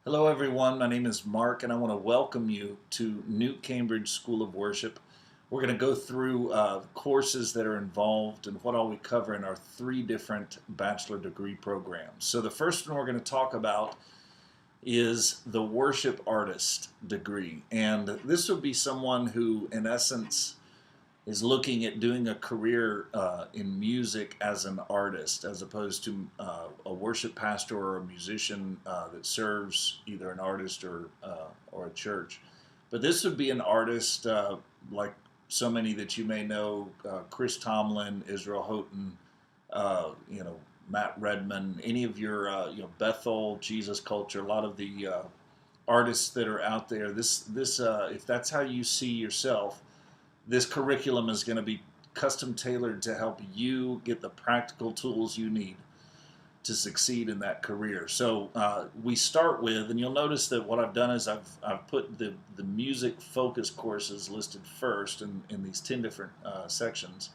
Hello, everyone. My name is Mark, and I want to welcome you to New Cambridge School of Worship. We're going to go through courses that are involved and what all we cover in our three different bachelor degree programs. So, the first one we're going to talk about is the worship artist degree. And this would be someone who, in essence, is looking at doing a career in music as an artist, as opposed to a worship pastor or a musician that serves either an artist or a church. But this would be an artist like so many that you may know: Chris Tomlin, Israel Houghton, Matt Redman, any of your Bethel, Jesus Culture, a lot of the artists that are out there. This if that's how you see yourself, this curriculum is going to be custom tailored to help you get the practical tools you need to succeed in that career. So we start with, and you'll notice that what I've done is I've put the music focus courses listed first in these 10 different sections,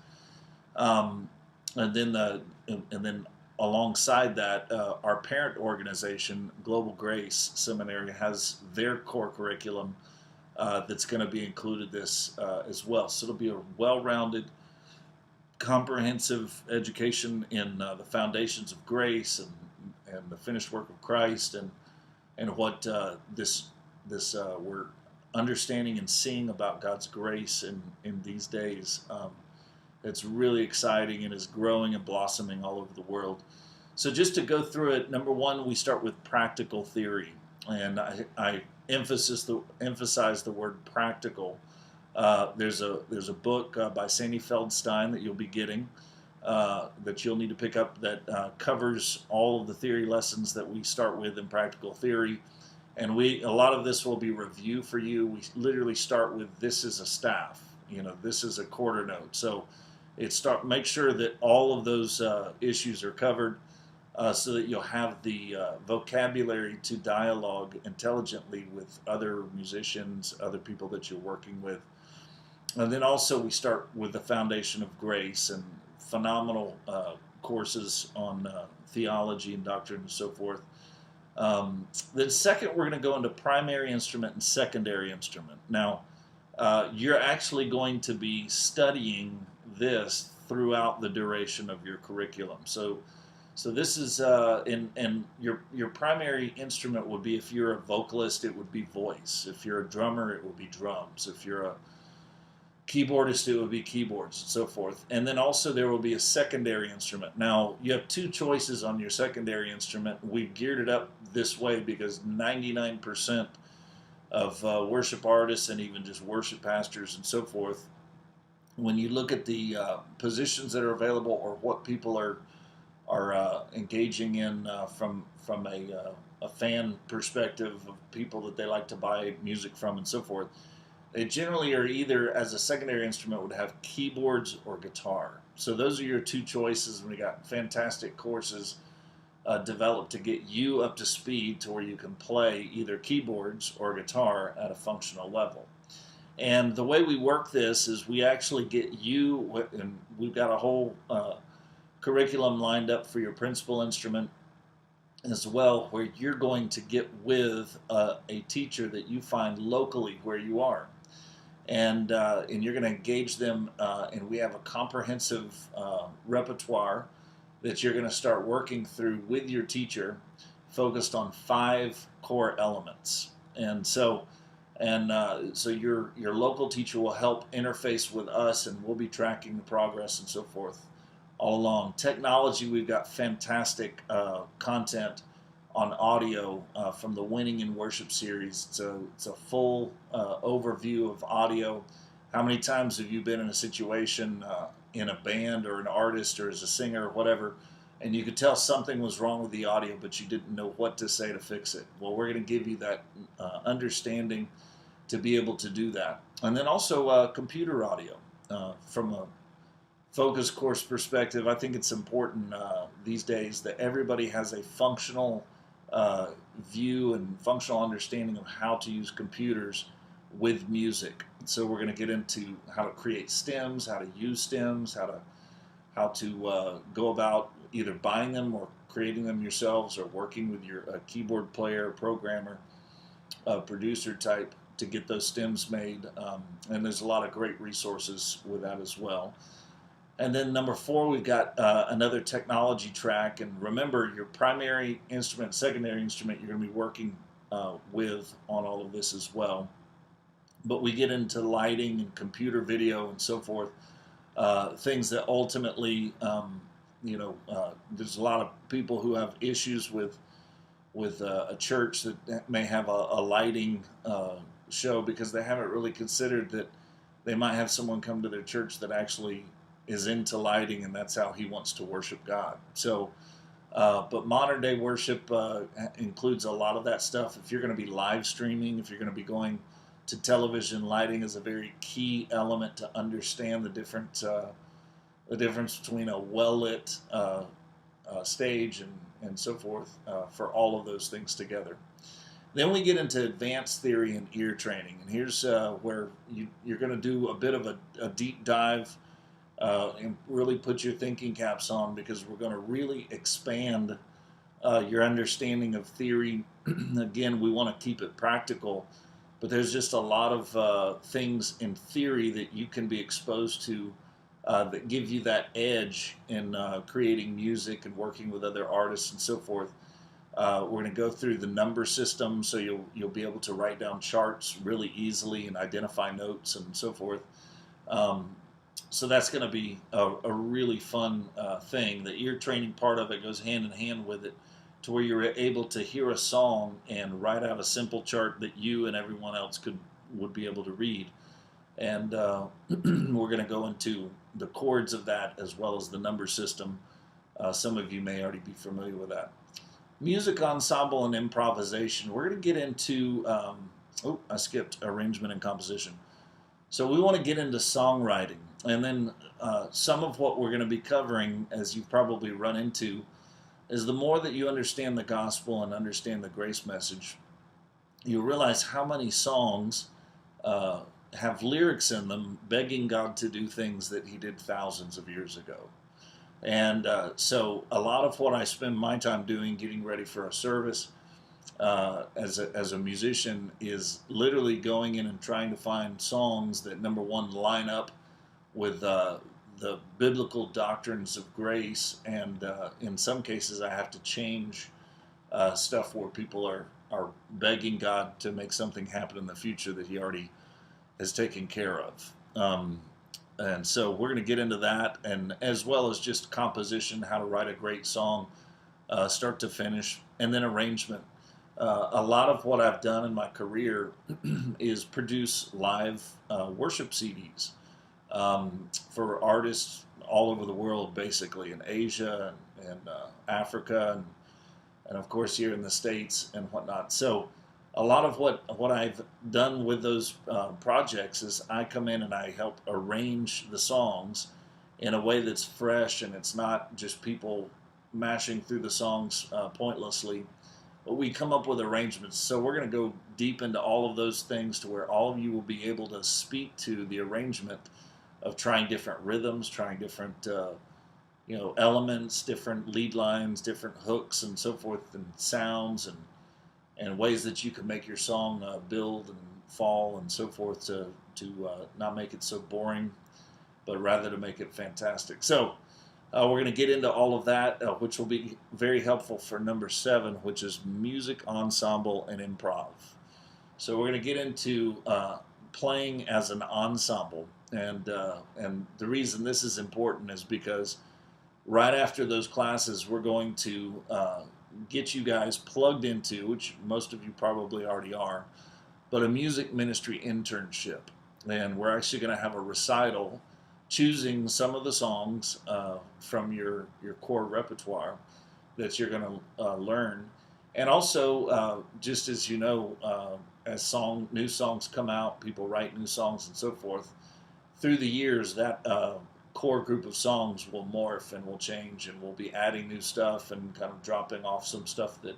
um, and then alongside that, our parent organization, Global Grace Seminary, has their core curriculum that's going to be included this as well. So it'll be a well-rounded, comprehensive education in the foundations of grace and the finished work of Christ and what this we're understanding and seeing about God's grace in these days. It's really exciting and is growing and blossoming all over the world. So just to go through it, number one, we start with practical theory, and I emphasize the word practical. There's a book by Sandy Feldstein that you'll be getting that you'll need to pick up that covers all of the theory lessons that we start with in practical theory, and a lot of this will be review for you. We literally start with this is a staff, this is a quarter note. So make sure that all of those issues are covered so that you'll have the vocabulary to dialogue intelligently with other musicians, other people that you're working with. And then also we start with the foundation of grace and phenomenal courses on theology and doctrine and so forth. Then second, we're going to go into primary instrument and secondary instrument. Now, you're actually going to be studying this throughout the duration of your curriculum. So this is and your primary instrument would be, if you're a vocalist, it would be voice. If you're a drummer, it would be drums. If you're a keyboardist, it would be keyboards and so forth. And then also there will be a secondary instrument. Now you have two choices on your secondary instrument. We've geared it up this way because 99% of worship artists and even just worship pastors and so forth, when you look at the positions that are available or what people are engaging in from a fan perspective of people that they like to buy music from and so forth, they generally are either, as a secondary instrument, would have keyboards or guitar. So those are your two choices, and we got fantastic courses developed to get you up to speed to where you can play either keyboards or guitar at a functional level. And the way we work this is we actually get you, and we've got a whole curriculum lined up for your principal instrument as well, where you're going to get with a teacher that you find locally where you are, and you're going to engage them, and we have a comprehensive repertoire that you're going to start working through with your teacher, focused on 5 core elements. So your local teacher will help interface with us, and we'll be tracking the progress and so forth all along. Technology, we've got fantastic content on audio from the Winning in Worship series. It's a full overview of audio. How many times have you been in a situation in a band or an artist or as a singer or whatever, and you could tell something was wrong with the audio, but you didn't know what to say to fix it? Well, we're going to give you that understanding to be able to do that. And then also computer audio from a focus course perspective. I think it's important these days that everybody has a functional view and functional understanding of how to use computers with music. So we're going to get into how to create stems, how to use stems, how to go about either buying them or creating them yourselves, or working with your keyboard player, programmer, producer type to get those stems made. And there's a lot of great resources with that as well. And then number 4, we've got another technology track. And remember, your primary instrument, secondary instrument, you're going to be working with on all of this as well. But we get into lighting and computer video and so forth, things that ultimately, there's a lot of people who have issues with a church that may have a lighting show because they haven't really considered that they might have someone come to their church that actually is into lighting, and that's how he wants to worship God. So, but modern day worship includes a lot of that stuff. If you're going to be live streaming, if you're going to be going to television, lighting is a very key element to understand the difference between a well-lit stage and so forth for all of those things together. Then we get into advanced theory and ear training, and here's where you're going to do a bit of a deep dive and really put your thinking caps on, because we're going to really expand your understanding of theory. Again, we want to keep it practical, but there's just a lot of things in theory that you can be exposed to that give you that edge in creating music and working with other artists and so forth. We're going to go through the number system, so you'll be able to write down charts really easily and identify notes and so forth. So that's going to be a really fun thing. The ear training part of it goes hand in hand with it, to where you're able to hear a song and write out a simple chart that you and everyone else would be able to read. And we're going to go into the chords of that as well as the number system. Some of you may already be familiar with that. Music ensemble and improvisation. We're going to get into, I skipped arrangement and composition. So we want to get into songwriting. And then some of what we're going to be covering, as you've probably run into, is the more that you understand the gospel and understand the grace message, you realize how many songs have lyrics in them begging God to do things that he did thousands of years ago. And so a lot of what I spend my time doing, getting ready for a service as a musician, is literally going in and trying to find songs that, number one, line up with the biblical doctrines of grace, and in some cases I have to change stuff where people are begging God to make something happen in the future that he already has taken care of. And so we're going to get into that, and as well as just composition, how to write a great song, start to finish, and then arrangement. A lot of what I've done in my career is produce live worship CDs for artists all over the world, basically in Asia and Africa, and of course here in the States and whatnot. So a lot of what I've done with those projects is I come in and I help arrange the songs in a way that's fresh, and it's not just people mashing through the songs pointlessly, but we come up with arrangements. So we're going to go deep into all of those things, to where all of you will be able to speak to the arrangement of trying different rhythms, trying different elements, different lead lines, different hooks and so forth, and sounds, and ways that you can make your song build and fall and so forth, to not make it so boring, but rather to make it fantastic. So we're going to get into all of that, which will be very helpful for number 7, which is music ensemble and improv. So we're going to get into playing as an ensemble, and the reason this is important is because right after those classes, we're going to get you guys plugged into, which most of you probably already are, but a music ministry internship. And we're actually going to have a recital choosing some of the songs from your core repertoire that you're going to learn. And also, just as you know, as new songs come out, people write new songs and so forth. Through the years, that core group of songs will morph and will change, and we'll be adding new stuff and kind of dropping off some stuff that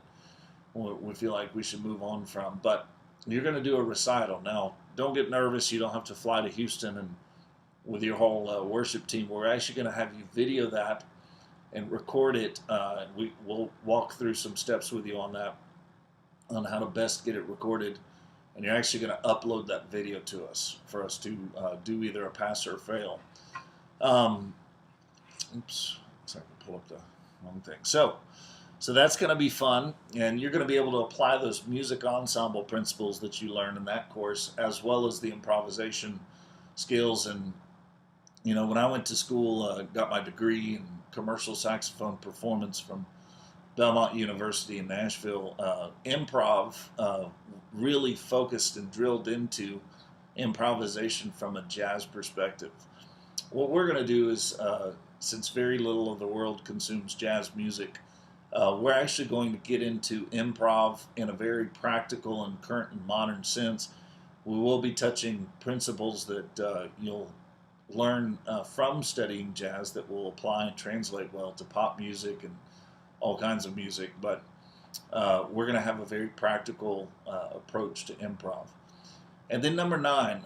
we feel like we should move on from. But you're going to do a recital. Now, don't get nervous. You don't have to fly to Houston and with your whole worship team. We're actually going to have you video that and record it. We'll walk through some steps with you on that, on how to best get it recorded. And you're actually going to upload that video to us for us to do either a pass or a fail. Oops, so I can pull up the wrong thing. So that's going to be fun, and you're going to be able to apply those music ensemble principles that you learn in that course, as well as the improvisation skills. And when I went to school, got my degree in commercial saxophone performance from Belmont University in Nashville. Improv really focused and drilled into improvisation from a jazz perspective. What we're going to do is, since very little of the world consumes jazz music, we're actually going to get into improv in a very practical and current and modern sense. We will be touching principles that you'll learn from studying jazz that will apply and translate well to pop music and all kinds of music, but we're going to have a very practical approach to improv. And then number 9,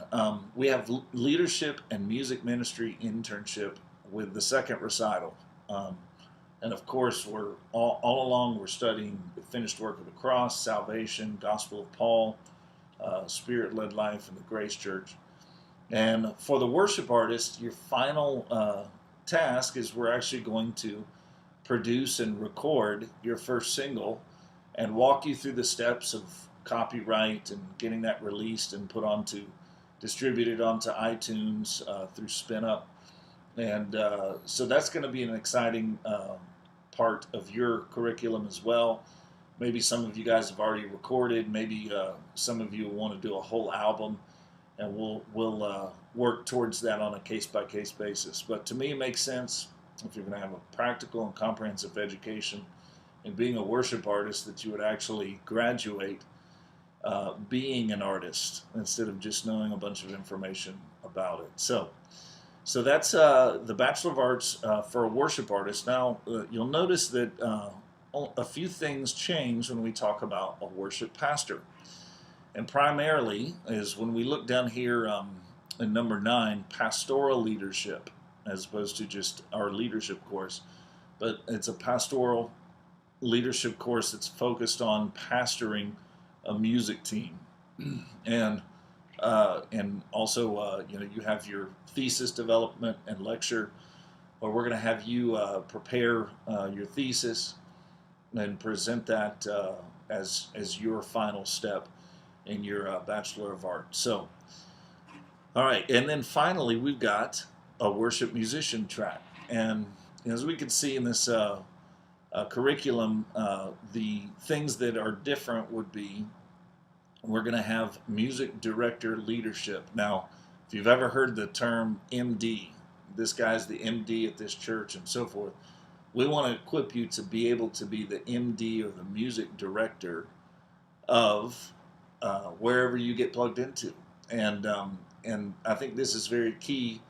we have leadership and music ministry internship with the second recital. And of course, we're all along we're studying the finished work of the cross, salvation, gospel of Paul, spirit-led life, and the Grace Church. And for the worship artist, your final task is we're actually going to produce and record your first single and walk you through the steps of copyright and getting that released and distributed onto iTunes through SpinUp. And so that's going to be an exciting part of your curriculum as well. Maybe some of you guys have already recorded. Maybe some of you want to do a whole album, and we'll work towards that on a case-by-case basis. But to me, it makes sense, if you're going to have a practical and comprehensive education in being a worship artist, that you would actually graduate being an artist instead of just knowing a bunch of information about it. So that's the Bachelor of Arts for a worship artist. Now, you'll notice that a few things change when we talk about a worship pastor. And primarily is when we look down here in number 9, Pastoral Leadership, as opposed to just our leadership course. But it's a pastoral leadership course that's focused on pastoring a music team. And also, you have your thesis development and lecture, where we're going to have you prepare your thesis and present that as your final step in your Bachelor of Arts. So, all right, and then finally, we've got a worship musician track. And as we can see in this curriculum, the things that are different would be, we're going to have music director leadership. Now, if you've ever heard the term MD, this guy's the MD at this church and so forth, we want to equip you to be able to be the MD or the music director of wherever you get plugged into. And I think this is very key,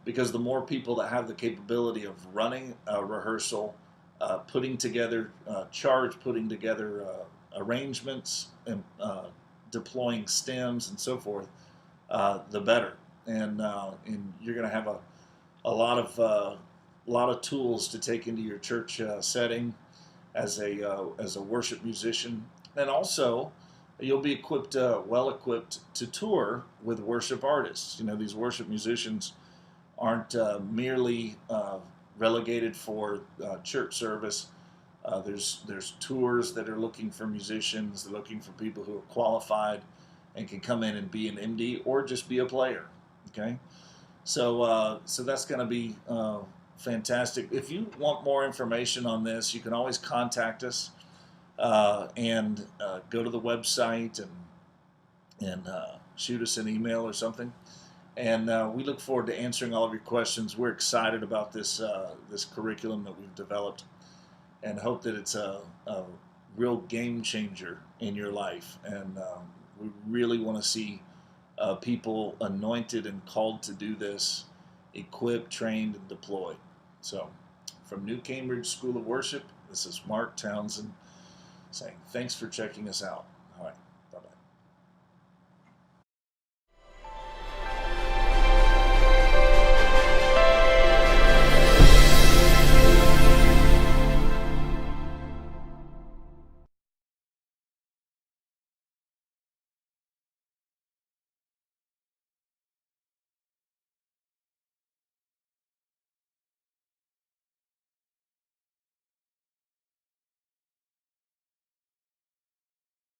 because the more people that have the capability of running a rehearsal, putting together putting together arrangements, and deploying stems and so forth, the better. And you're going to have a lot of tools to take into your church setting as a worship musician, and also you'll be well equipped to tour with worship artists. These worship musicians aren't merely relegated for church service. There's tours that are looking for musicians. They're looking for people who are qualified and can come in and be an MD or just be a player. Okay, so that's going to be fantastic. If you want more information on this, you can always contact us and go to the website and shoot us an email or something. And we look forward to answering all of your questions. We're excited about this curriculum that we've developed, and hope that it's a real game changer in your life. And we really want to see people anointed and called to do this, equipped, trained, and deployed. So, from New Cambridge School of Worship, this is Mark Townsend saying thanks for checking us out. All right.